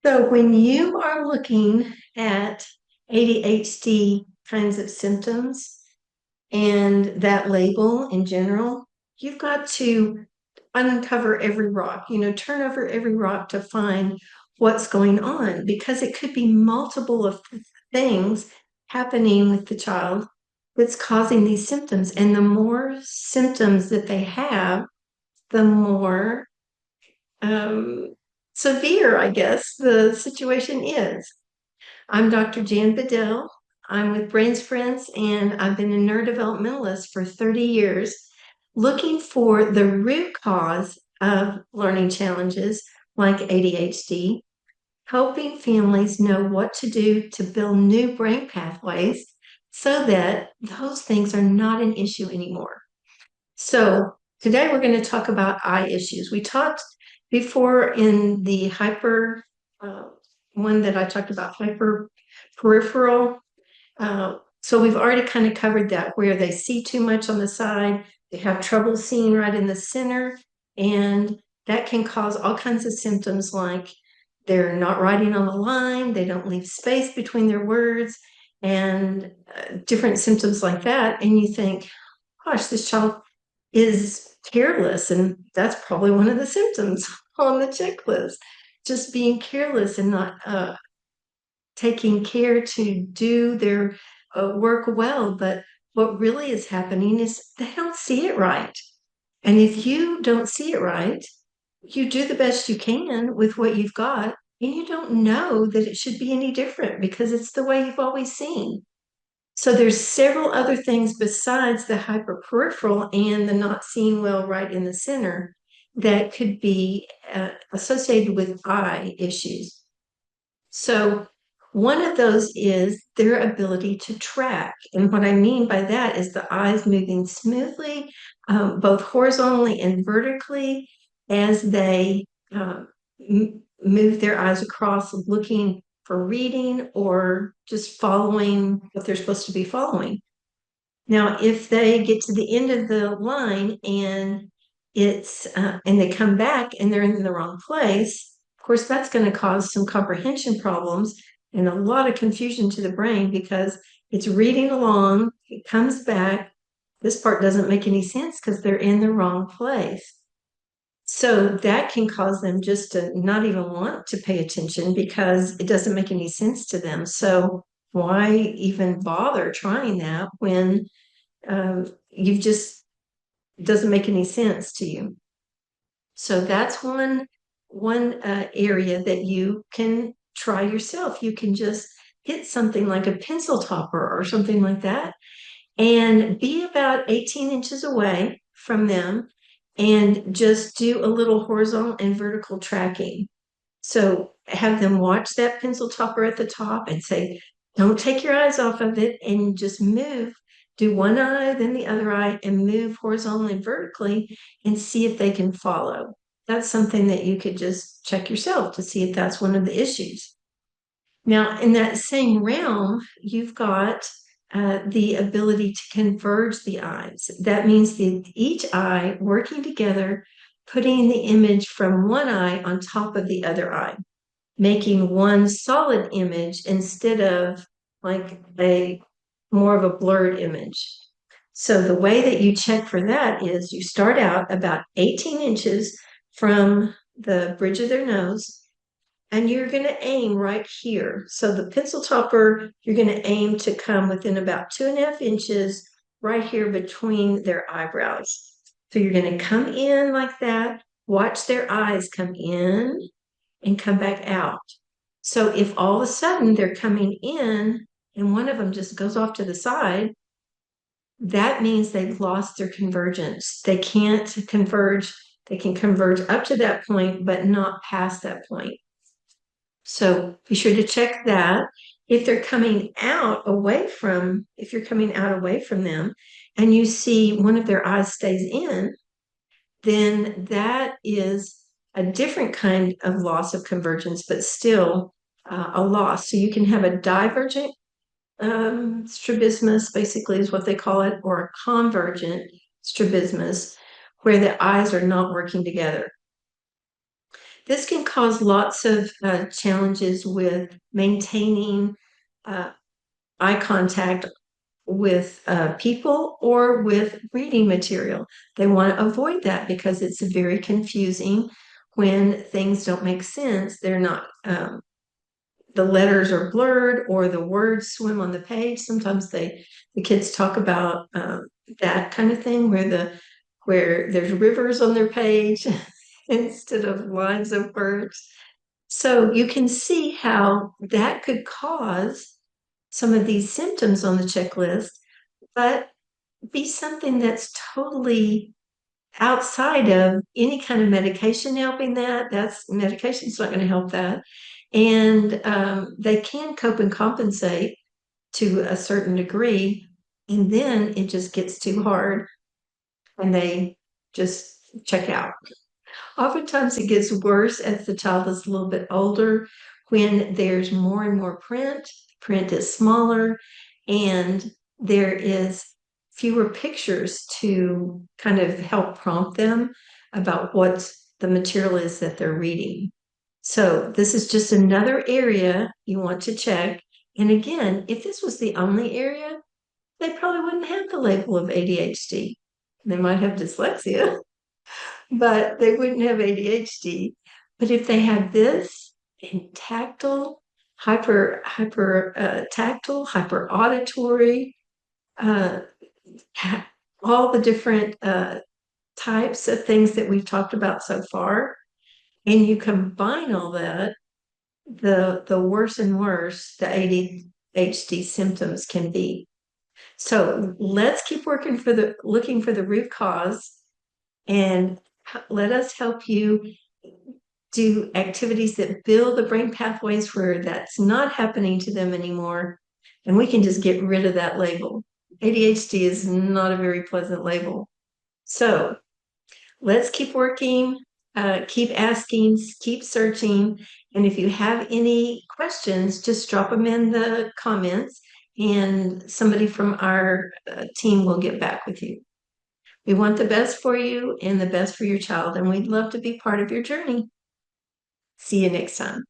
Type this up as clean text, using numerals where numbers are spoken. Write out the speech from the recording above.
So when you are looking at ADHD kinds of symptoms and that label in general, you've got to uncover every rock, turn over every rock to find what's going on because it could be multiple of things happening with the child that's causing these symptoms. And the more symptoms that they have, the more um, severe, I guess, the situation is. I'm Dr. Jan Bedell. I'm with Brain Sprints, and I've been a neurodevelopmentalist for 30 years, looking for the root cause of learning challenges like ADHD, helping families know what to do to build new brain pathways so that those things are not an issue anymore. So today we're going to talk about eye issues. We talked before in the hyper one that I talked about, hyper peripheral. So we've already kind of covered that, where they see too much on the side, they have trouble seeing right in the center, and that can cause all kinds of symptoms like they're not writing on the line, they don't leave space between their words, and different symptoms like that. And you think, gosh, this child is careless, and that's probably one of the symptoms on the checklist. Just being careless and not taking care to do their work well. But what really is happening is they don't see it right. And if you don't see it right, you do the best you can with what you've got, and you don't know that it should be any different because it's the way you've always seen. So there's several other things besides the hyperperipheral and the not seeing well right in the center that could be associated with eye issues. So one of those is their ability to track. And what I mean by that is the eyes moving smoothly, both horizontally and vertically, as they move their eyes across, looking for reading or just following what they're supposed to be following. Now, if they get to the end of the line and and they come back and they're in the wrong place, of course, that's going to cause some comprehension problems and a lot of confusion to the brain because it's reading along, it comes back. This part doesn't make any sense because they're in the wrong place. So that can cause them just to not even want to pay attention because it doesn't make any sense to them. So why even bother trying that when you've just it doesn't make any sense to you? So that's one area that you can try yourself. You can just hit something like a pencil topper or something like that and be about 18 inches away from them and just do a little horizontal and vertical tracking. So have them watch that pencil topper at the top and say, don't take your eyes off of it, and just move. Do one eye, then the other eye, and move horizontally and vertically and see if they can follow. That's something that you could just check yourself to see if that's one of the issues. Now, in that same realm, you've got the ability to converge the eyes. That means that each eye working together, putting the image from one eye on top of the other eye, making one solid image instead of like a more of a blurred image. So the way that you check for that is you start out about 18 inches from the bridge of their nose, and you're going to aim right here. So the pencil topper, you're going to aim to come within about 2.5 inches right here between their eyebrows. So you're going to come in like that, watch their eyes come in and come back out. So if all of a sudden they're coming in and one of them just goes off to the side, that means they've lost their convergence. They can't converge. They can converge up to that point, but not past that point. So be sure to check that. If they're coming out away from, if you're coming out away from them and you see one of their eyes stays in, then that is a different kind of loss of convergence, but still a loss. So you can have a divergent strabismus, basically is what they call it, or a convergent strabismus, where the eyes are not working together. this can cause lots of challenges with maintaining eye contact with people or with reading material. They want to avoid that because it's very confusing when things don't make sense. They're not, the letters are blurred or the words swim on the page. Sometimes the kids talk about that kind of thing where there's rivers on their page instead of lines of words. So you can see how that could cause some of these symptoms on the checklist, but be something that's totally outside of any kind of medication helping that. That's medication's not going to help that. And they can cope and compensate to a certain degree. And then it just gets too hard and they just check out. Oftentimes it gets worse as the child is a little bit older when there's more and more print is smaller, and there is fewer pictures to kind of help prompt them about what the material is that they're reading. So this is just another area you want to check. And again, if this was the only area, they probably wouldn't have the label of ADHD. They might have dyslexia, but they wouldn't have ADHD. But if they had this and tactile, tactile, hyper auditory, uh, all the different types of things that we've talked about so far, and you combine all that, the worse and worse the ADHD symptoms can be. So let's keep looking for the root cause, and let us help you do activities that build the brain pathways where that's not happening to them anymore. And we can just get rid of that label. ADHD is not a very pleasant label. So let's keep working, keep asking, keep searching. And if you have any questions, just drop them in the comments and somebody from our team will get back with you. We want the best for you and the best for your child, and we'd love to be part of your journey. See you next time.